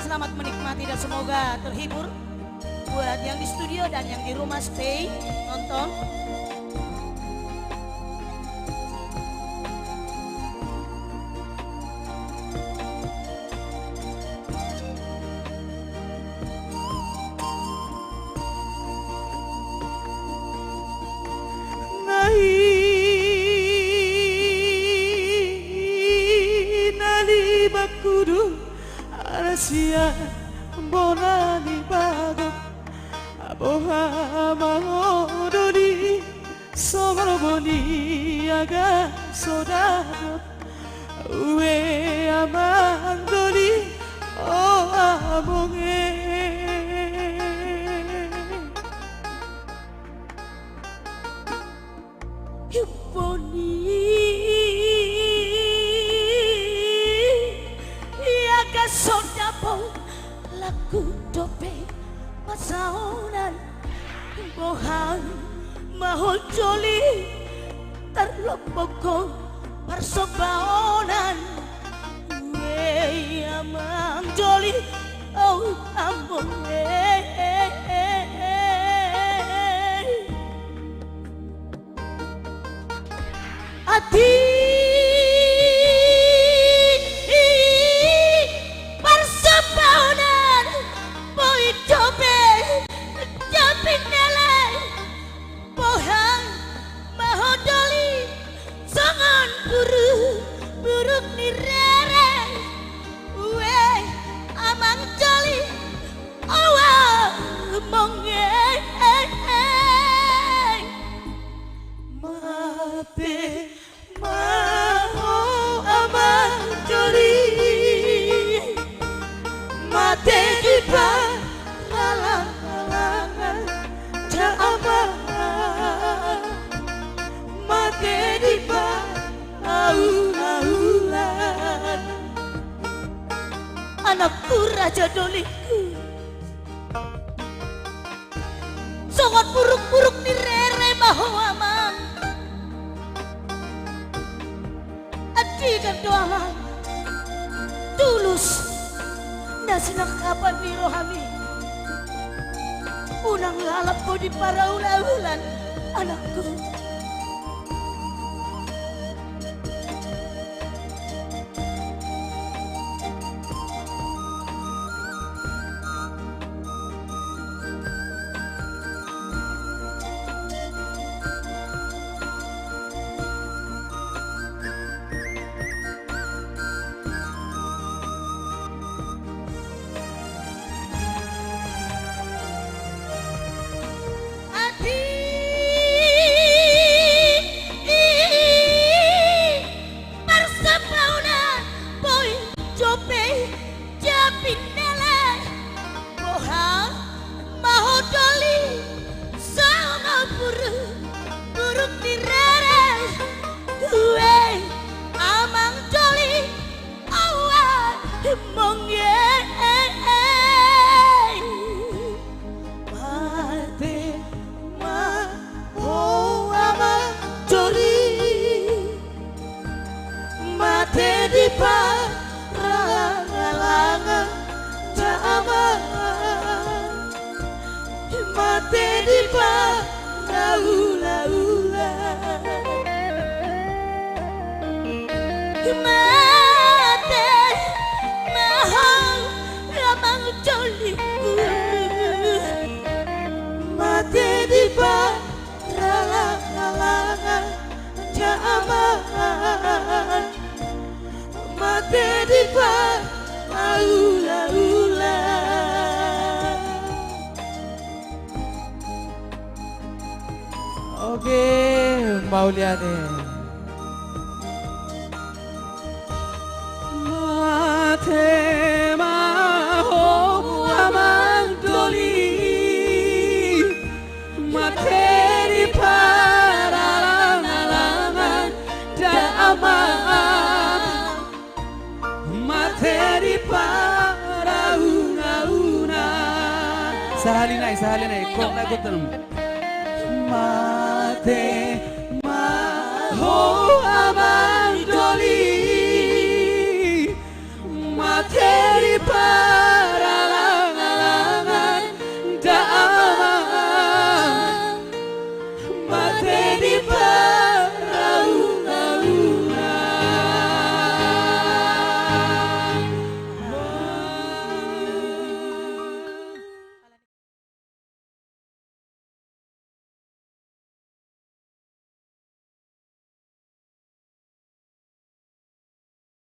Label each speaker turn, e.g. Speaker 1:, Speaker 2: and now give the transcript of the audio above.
Speaker 1: selamat menikmati dan semoga terhibur. Buat yang di studio dan yang di rumah stay nonton.
Speaker 2: Kudu arasia bonani bago aboha mahodori somoroboni aga sodado uwe amandori o amonge
Speaker 1: Sodapo lagu dope masaunan bohang mahol joli terlopoko persobaonan we amang joli oh ambon ati buruk ni rere we amang joli awa monge mate maho amang joli mate dipa lalang lalangan jaama mate dipa aulan anakku raja doliku sangat buruk-buruk ni rere maho amang adi kan doangan tulus nasinak kapan ni rohami unang lalap ko di para ulan anakku.
Speaker 2: Oke, Mauliane. Mate maho amang doli, mate di paralangan daamang, mate di parauna. Sahalinay, kok na gutanong. Mate maho